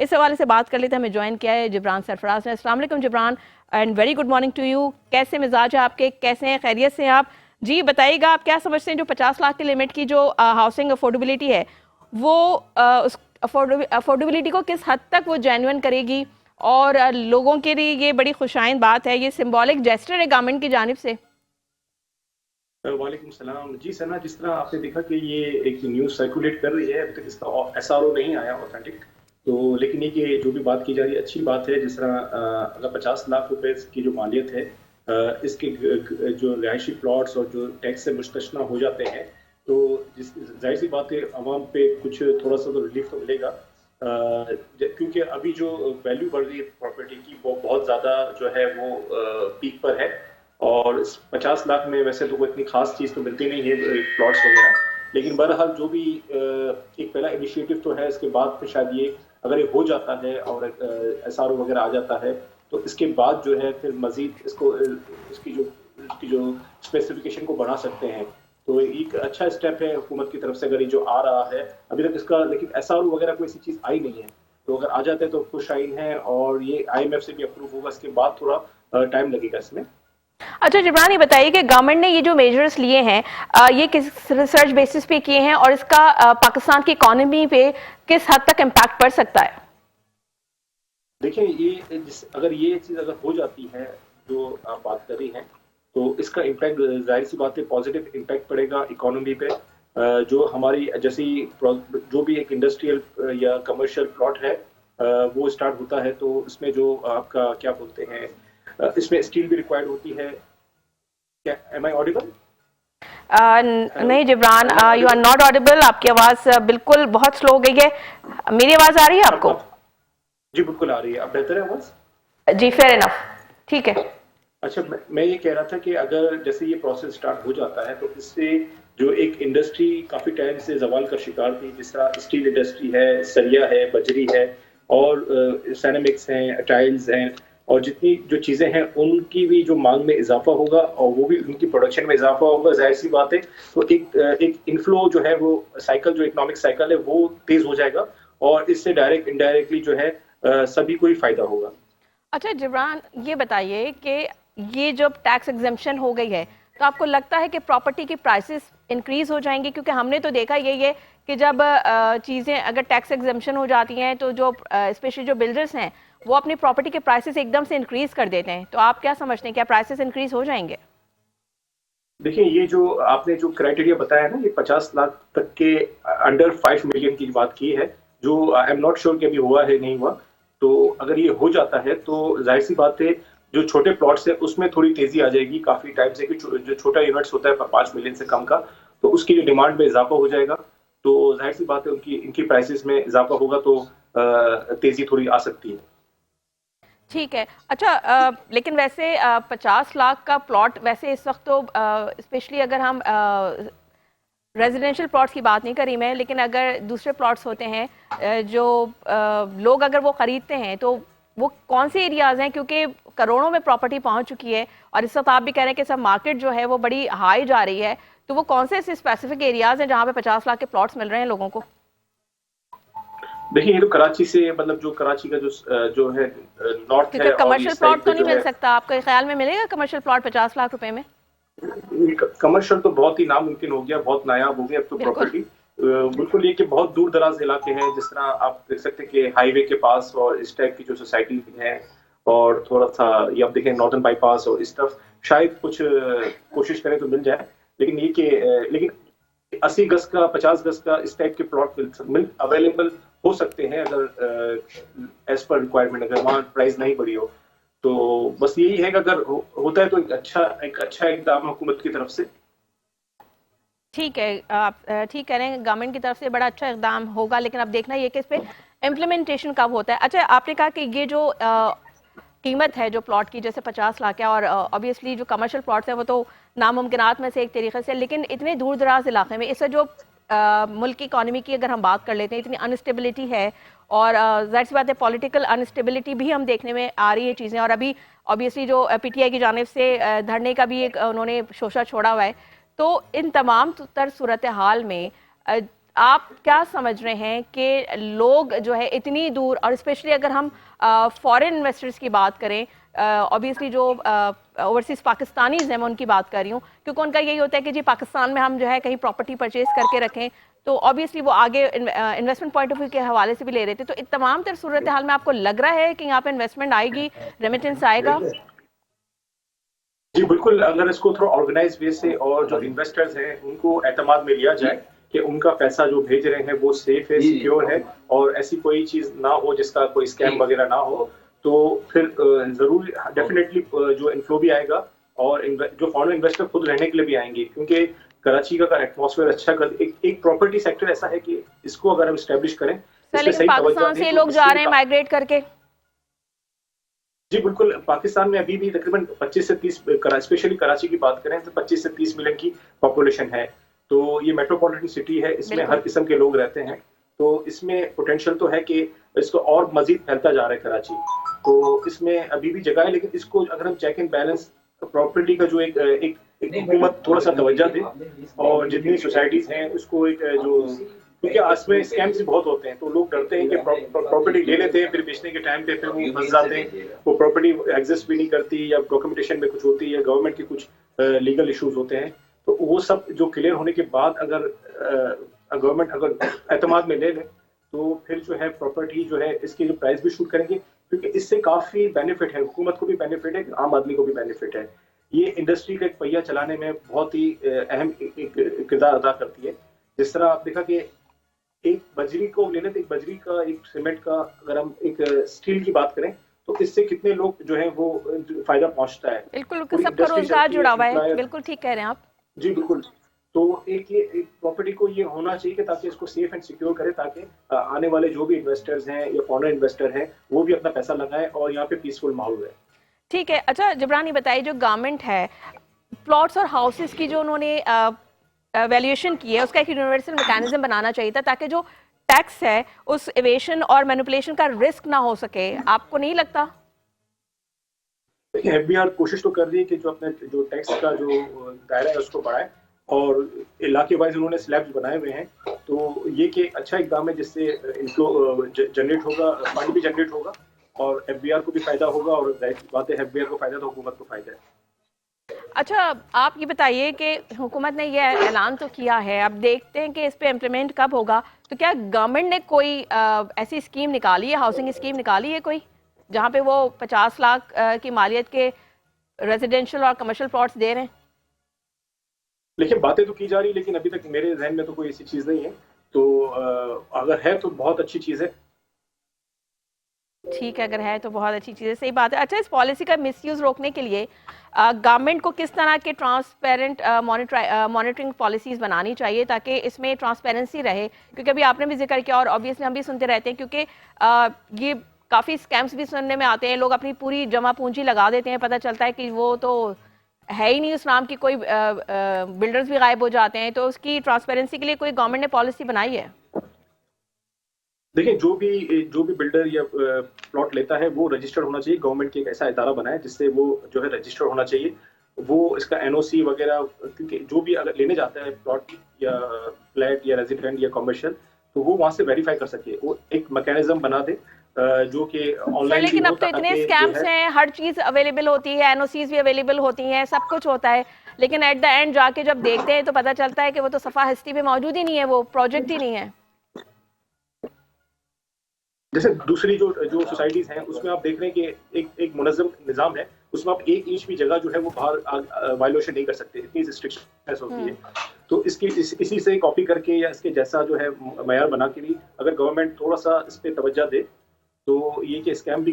इस हवाले से बात कर लेते हैं। हमें ज्वाइन किया है जिब्रान सरफराज ने। अस्सलाम वालेकुम Jibran and very good morning to you. कैसे मिजाज है आपके, कैसे हैं, खैरियत से हैं आप? जी बताइएगा, आप क्या समझते हैं जो 50 लाख की लिमिट की जो हाउसिंग अफोर्डेबिलिटी है वो उस अफोर्डेबिलिटी को किस हद तक वो जेन्युइन करेगी, और लोगों के लिए ये बड़ी खुशाइन बात है, ये सिंबॉलिक जेस्चर है गवर्नमेंट की जानिब से? वालेकुम सलाम। जी सना, जिस तरह आपने देखा कि ये एक न्यूज़ सर्कुलेट कर रही है, अभी तक इसका एसआरओ नहीं आया ऑथेंटिक, तो लेकिन ये कि जो भी बात की जा रही है अच्छी बात है। जिस तरह अगर 50 लाख रुपए की जो मालियत है, इसके जो रिहायशी प्लॉट्स और जो टैक्स से मुस्तस्ना हो जाते हैं, तो जाहिर सी बात है आवाम पे कुछ थोड़ा सा तो रिलीफ तो मिलेगा, क्योंकि अभी जो वैल्यू बढ़ रही है प्रॉपर्टी की वो बहुत ज़्यादा जो है वो पीक पर है। और 50 लाख में वैसे तो कोई इतनी खास चीज़ तो मिलती नहीं है, प्लॉट्स वगैरह, लेकिन बहरहाल जो भी एक पहला इनिशिएटिव तो है। इसके बाद फिर शायद ये अगर ये हो जाता है और एसआरओ वगैरह आ जाता है, तो इसके बाद जो है फिर मजीद इसको इसकी जो स्पेसिफिकेशन को बढ़ा सकते हैं। तो एक अच्छा स्टेप है हुकूमत की तरफ से अगर ये जो आ रहा है। अभी तक इसका लेकिन एसआरओ वगैरह कोई ऐसी चीज़ आई नहीं है, तो अगर आ जाते हैं तो खुश आइन है, और ये आईएमएफ से भी अप्रूव होगा। इसके बाद थोड़ा टाइम लगेगा इसमें। अच्छा जिब्रान, ये बताइए कि गवर्नमेंट ने ये जो मेजर्स लिए हैं ये किस रिसर्च बेसिस पे किए हैं, और इसका पाकिस्तान की इकोनॉमी पे किस हद तक इम्पैक्ट पड़ सकता है? देखिए, ये अगर ये चीज़ अगर हो जाती है जो आप बात कर रही हैं, तो इसका इम्पैक्ट जाहिर सी बात है पॉजिटिव इम्पैक्ट पड़ेगा इकोनॉमी पे। जो हमारी जैसी जो भी एक इंडस्ट्रियल या कमर्शियल प्लॉट है वो स्टार्ट होता है, तो इसमें जो आपका क्या बोलते हैं, इसमें स्टील भी रिक्वायर्ड होती है। क्या एम आई ऑडिबल? हेलो, नहीं Jibran, am I you are audible? Not audible. आपकी आवाज़ बिल्कुल बहुत स्लो हो गई है। मेरी आवाज़ आ रही है अब आपको? जी बिल्कुल आ रही है। अब बेहतर है आवाज़? जी फेयर इनफ, ठीक है। अच्छा, मैं ये कह रहा था कि अगर जैसे ये प्रोसेस स्टार्ट हो जाता है, तो इससे जो एक इंडस्ट्री काफ़ी टाइम से जवाल का शिकार थी, जिस तरह स्टील इंडस्ट्री है, सरिया है, बजरी है, और सैरामिक्स हैं, टाइल्स हैं, और जितनी जो चीज़ें हैं उनकी भी जो मांग में इजाफा होगा और वो भी उनकी प्रोडक्शन में इजाफा होगा। जाहिर सी बात है, तो एक इनफ्लो जो है वो साइकिल, जो इकोनॉमिक साइकिल है वो तेज हो जाएगा, और इससे डायरेक्ट इनडायरेक्टली जो है सभी को ही फायदा होगा। अच्छा जिब्रान, ये बताइए कि ये जब टैक्स एग्जेम्पशन हो गई है, तो आपको लगता है कि प्रॉपर्टी की प्राइसेस इंक्रीज हो जाएंगी? क्योंकि हमने तो देखा यही है कि जब चीज़ें अगर टैक्स एग्जेम्पशन हो जाती हैं तो जो स्पेशली जो बिल्डर्स हैं वो अपनी प्रॉपर्टी के प्राइसेस एकदम से इंक्रीज कर देते हैं। तो आप क्या समझते हैं, क्या प्राइसेस इंक्रीज हो जाएंगे? देखिए, ये जो आपने जो क्राइटेरिया बताया ना, ये 50 लाख तक के अंडर 5 मिलियन की बात की है, जो आई एम नॉट श्योर कि अभी हुआ है नहीं हुआ। तो अगर ये हो जाता है तो जाहिर सी बात है जो छोटे प्लॉट्स है उसमें थोड़ी तेजी आ जाएगी काफी टाइम से, कि जो छोटा यूनिट्स होता है 5 मिलियन से कम का, तो उसकी जो डिमांड में इजाफा हो जाएगा। तो जाहिर सी बात है उनकी इनकी प्राइसेस में इजाफा होगा, तो तेजी थोड़ी आ सकती है। ठीक है। अच्छा लेकिन वैसे 50 लाख का प्लॉट वैसे इस वक्त तो स्पेशली अगर हम रेजिडेंशियल प्लॉट्स की बात नहीं करी मैं, लेकिन अगर दूसरे प्लॉट्स होते हैं जो लोग अगर वो ख़रीदते हैं तो वो कौन से एरियाज़ हैं? क्योंकि करोड़ों में प्रॉपर्टी पहुंच चुकी है और इस वक्त आप भी कह रहे हैं कि सब मार्केट जो है वो बड़ी हाई जा रही है, तो वो कौन से ऐसे स्पेसिफिक एरियाज़ हैं जहाँ पे 50 लाख के प्लॉट्स मिल रहे हैं लोगों को? देखिए, ये तो कराची से, मतलब जो कराची का जो है नॉर्थ क्योंकि है और कमर्शियल ईस्ट साइड प्लॉट पे तो नहीं जो मिल है, सकता। आपके ख्याल में मिलेगा कमर्शियल प्लॉट 50 लाख रुपए में? कमर्शियल तो बहुत ही नामुमकिन हो गया, बहुत नायाब हो गया अब तो बिल्कुल। प्रॉपर्टी। बिल्कुल, ये कि बहुत दूर दराज इलाके हैं, जिस तरह आप देख सकते हैं कि हाईवे के पास और इस टाइप की जो सोसाइटी है, और थोड़ा सा ये आप देखें नॉर्दर्न बाईपास और इस तरफ शायद कुछ कोशिश करें तो मिल जाए। लेकिन ये कि लेकिन 80 गज का, 50 गज का इस टाइप के प्लॉट मिल अवेलेबल हो सकते हैं, अगर एज पर रिक्वायरमेंट, अगर वहाँ प्राइस नहीं बढ़ी हो। तो बस यही है कि अगर होता है तो एक अच्छा इकदाम हुकूमत की तरफ से। ठीक है, आप ठीक कह रहे हैं, गवर्नमेंट की तरफ से बड़ा अच्छा इकदाम होगा, लेकिन अब देखना ये कि इस पे इम्प्लीमेंटेशन कब होता है। अच्छा, आपने कहा कि ये जो कीमत है जो प्लॉट की जैसे 50 लाख है, और ऑब्वियसली जो कमर्शियल प्लॉट्स हैं वो तो नामुमकिनात में से एक तरीके से, लेकिन इतने दूर दराज इलाके में इससे जो मुल्क की इकॉनमी की अगर हम बात कर लेते हैं, इतनी अनस्टेबिलिटी है, और जाहिर सी बात है पॉलिटिकल अनस्टेबिलिटी भी हम देखने में आ रही है चीज़ें, और अभी ऑब्वियसली जो पीटीआई की जानिब से धरने का भी एक उन्होंने शोशा छोड़ा हुआ है। तो इन तमाम तर सूरत हाल में आप क्या समझ रहे हैं कि लोग जो है इतनी दूर, और स्पेशली अगर हम फॉरेन इन्वेस्टर्स की बात करें, ऑब्वियसली जो ओवरसीज पाकिस्तानीज हैं मैं उनकी बात कर रही हूँ, क्योंकि उनका यही होता है कि जी पाकिस्तान में हम जो है कहीं प्रॉपर्टी परचेज करके रखें, तो ऑब्वियसली वो आगे इन्वेस्टमेंट पॉइंट ऑफ व्यू के हवाले से भी ले रहे थे। तो इन तमाम तर सूरत हाल में आपको लग रहा है कि यहाँ पे इन्वेस्टमेंट आएगी, रेमिटेंस आएगा? जी बिल्कुल, अगर इसको थोड़ा ऑर्गेनाइज वे से और जो इन्वेस्टर्स हैं उनको एतमाद में लिया जाए कि उनका पैसा जो भेज रहे हैं वो सेफ है, सिक्योर है और ऐसी कोई चीज ना हो जिसका कोई स्कैम वगैरह ना हो, तो फिर जरूर डेफिनेटली जो इन्फ्लो भी आएगा और जो फॉरेन इन्वेस्टर खुद रहने के लिए भी आएंगे, क्योंकि कराची का एटमॉस्फेयर अच्छा कर एक प्रॉपर्टी सेक्टर ऐसा है कि इसको अगर हम स्टैब्लिश करें, सर इसमें लेकिन सही तवज्जो पाकिस्तान दें से तो लोग जा इससे रहे हैं माइग्रेट करके। जी बिल्कुल, पाकिस्तान में अभी भी तकरीबन 25 से 30, स्पेशली कराची की बात करें तो 25 से 30 मिलियन की पॉपुलेशन है। तो ये मेट्रोपॉलिटन सिटी है, इसमें हर किस्म के लोग रहते हैं, तो इसमें पोटेंशियल तो है कि इसको और मजीद फैलता जा रहा है कराची। तो इसमें अभी भी जगह है, लेकिन इसको अगर हम चेक एंड बैलेंस प्रॉपर्टी का जो एक हुकूमत थोड़ा सा तवज्जो दे और जितनी सोसाइटीज हैं उसको एक जो, क्योंकि इसमें स्कैम्स भी बहुत होते हैं तो लोग डरते हैं कि प्रॉपर्टी ले लेते हैं, फिर बेचने के टाइम पे फिर वो फंस जाते हैं, वो प्रॉपर्टी एग्जिस्ट भी नहीं करती या डॉक्यूमेंटेशन में कुछ होती है या गवर्नमेंट के कुछ लीगल इश्यूज होते हैं। तो वो सब जो क्लियर होने के बाद अगर गवर्नमेंट अगर एतमाद में ले ले तो फिर जो है प्रॉपर्टी जो है इसकी जो प्राइस भी शूट करेंगे, क्योंकि इससे काफी बेनिफिट है, हुकूमत को भी बेनिफिट है, आम आदमी को भी बेनिफिट है। ये इंडस्ट्री का एक पहिया चलाने में बहुत ही अहम एक किरदार अदा करती है। जिस तरह आप देखा कि एक बजरी को लेने तो एक बजरी का एक सीमेंट का अगर हम एक स्टील की बात करें तो इससे कितने लोग जो है वो फायदा पहुंचता है, बिल्कुल, पूरी सबका इंडस्ट्री रोजगार चलती है, जुड़ा हुआ है, एम्प्लॉयर। बिल्कुल ठीक कह रहे हैं आप। जी बिल्कुल। तो एक प्रॉपर्टी को ये होना चाहिए कि ताकि इसको सेफ एंड सिक्योर करे, ताकि आने वाले जो भी इन्वेस्टर्स हैं या फॉरेन इन्वेस्टर हैं वो भी अपना पैसा लगाएं और यहाँ पे पीसफुल माहौल रहे। ठीक है। अच्छा जिब्रान, ये बताइए, जो गवर्नमेंट है प्लॉट्स और हाउसेस की जो उन्होंने वैल्यूएशन की है उसका एक यूनिवर्सल मैकेनिज्म बनाना चाहिए था, ताकि जो टैक्स है उस एवेशन और मैनिपुलेशन का रिस्क ना हो सके, आपको नहीं लगता? देखिए, एफबीआर कोशिश तो कर रही है कि जो अपने जो टैक्स का जो दायरा है उसको बढ़ाए और इलाके वाइज उन्होंने स्लैब्स बनाए हुए हैं, तो ये कि अच्छा इकदाम है जिससे इनफ्लो जनरेट होगा, फंड भी जनरेट होगा और एफबीआर को भी फायदा होगा और जाहिर बात है एफबीआर को फायदा तो हुकूमत को फायदा है। अच्छा आप ये बताइए कि हुकूमत ने ये ऐलान तो किया है, अब देखते हैं कि इस पे इम्प्लीमेंट कब होगा, तो क्या गवर्नमेंट ने कोई ऐसी स्कीम निकाली है, हाउसिंग स्कीम निकाली है कोई, जहाँ पे वो 50 लाख की मालियत के रेजिडेंशियल और कमर्शियल प्लॉट्स दे रहे हैं? लेकिन बातें तो की जा रही, लेकिन अभी तक मेरे जहन में तो कोई ऐसी चीज नहीं है, तो अगर है तो बहुत अच्छी चीज है। ठीक है, अगर है तो बहुत अच्छी चीज़ है, सही बात है। अच्छा, इस पॉलिसी का मिसयूज़ रोकने के लिए गवर्नमेंट को किस तरह के ट्रांसपेरेंट मॉनिटरिंग पॉलिसीज़ बनानी चाहिए ताकि इसमें ट्रांसपेरेंसी रहे? क्योंकि अभी आपने भी जिक्र किया और ऑब्वियसली हम भी सुनते रहते हैं, क्योंकि ये काफ़ी स्कैम्स भी सुनने में आते हैं, लोग अपनी पूरी जमा पूंजी लगा देते हैं, पता चलता है कि वो तो है ही नहीं उस नाम की, कोई बिल्डर्स भी गायब हो जाते हैं। तो उसकी ट्रांसपेरेंसी के लिए कोई गवर्नमेंट ने पॉलिसी बनाई है? देखिए, जो भी बिल्डर या प्लॉट लेता है वो रजिस्टर्ड होना चाहिए, गवर्नमेंट की एक ऐसा इदारा बनाए जिससे वो जो है रजिस्टर्ड होना चाहिए, वो इसका एनओसी वगैरह, क्योंकि जो भी अगर लेने जाता है प्लॉट या फ्लैट या रेजिडेंट या कमर्शियल तो वो वहां से वेरीफाई कर सके, वो एक मैकेनिज्म बना दे जो कि सर ऑनलाइन भी लेकिन हो अब तो इतने ताकि जो स्कैम्स है। हैं, हर चीज अवेलेबल होती है, एनओसीज भी अवेलेबल होती हैं, सब कुछ होता है, लेकिन एट द एंड जाके जब देखते हैं तो पता चलता है कि वो तो सफा हस्ती में मौजूद ही नहीं है, वो प्रोजेक्ट ही नहीं है। जैसे दूसरी जो जो सोसाइटीज हैं उसमें आप देख रहे हैं कि एक मुनज़्ज़म निज़ाम है, उसमें आप 1 इंच भी जगह जो है वो बाहर वायलेशन नहीं कर सकते, इतनी रिस्ट्रिक्शंस होती है। तो इसी से कॉपी करके या इसके जैसा जो है मयार बना के भी अगर गवर्नमेंट थोड़ा सा इस पे तवज्जो दे तो ये कि स्कैम भी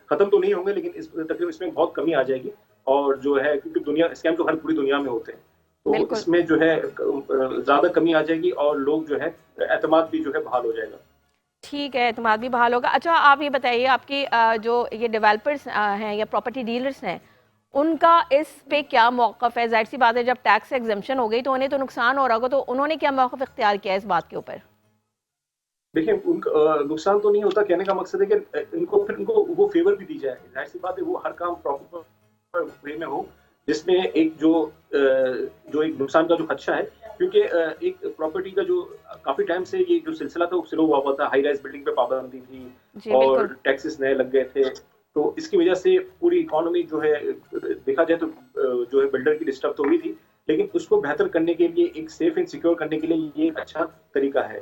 खत्म तो नहीं होंगे, लेकिन तकरीबन इसमें बहुत कमी आ जाएगी। और जो है क्योंकि दुनिया स्कैम तो हर पूरी दुनिया में होते हैं, तो बिल्कुल। इसमें जो है ज्यादा कमी आ जाएगी और लोग जो है एतमाद भी जो है बहाल हो जाएगा। ठीक है, एतमाद भी बहाल होगा। अच्छा आप ये बताइए, आपकी जो ये डेवलपर्स हैं या प्रॉपर्टी डीलर्स हैं, उनका इस पे क्या मौक़िफ़ है? जाहिर सी बात है जब टैक्स एग्जम्पशन हो गई तो उन्हें तो नुकसान हो रहा होगा, तो उन्होंने क्या मौक़िफ़ इख्तियार किया इस बात के ऊपर? देखिए, उनका नुकसान तो नहीं होता, कहने का मकसद है कि इनको फिर उनको वो फेवर भी दी जाए, जाहिर सी बात है वो हर काम प्रॉपर वे में हो, जिसमें एक जो एक नुकसान का जो खदशा है, क्योंकि एक प्रॉपर्टी का जो काफी टाइम से ये जो सिलसिला था वो शुरू हुआ था, हाई राइज बिल्डिंग पे पाबंदी थी जी बिल्कुल। और टैक्सेस नए लग गए थे। तो इसकी वजह से पूरी इकोनॉमी जो है देखा जाए तो जो है बिल्डर की डिस्टर्ब तो हुई थी, लेकिन उसको बेहतर करने के लिए, एक सेफ एंड सिक्योर करने के लिए ये एक अच्छा तरीका है।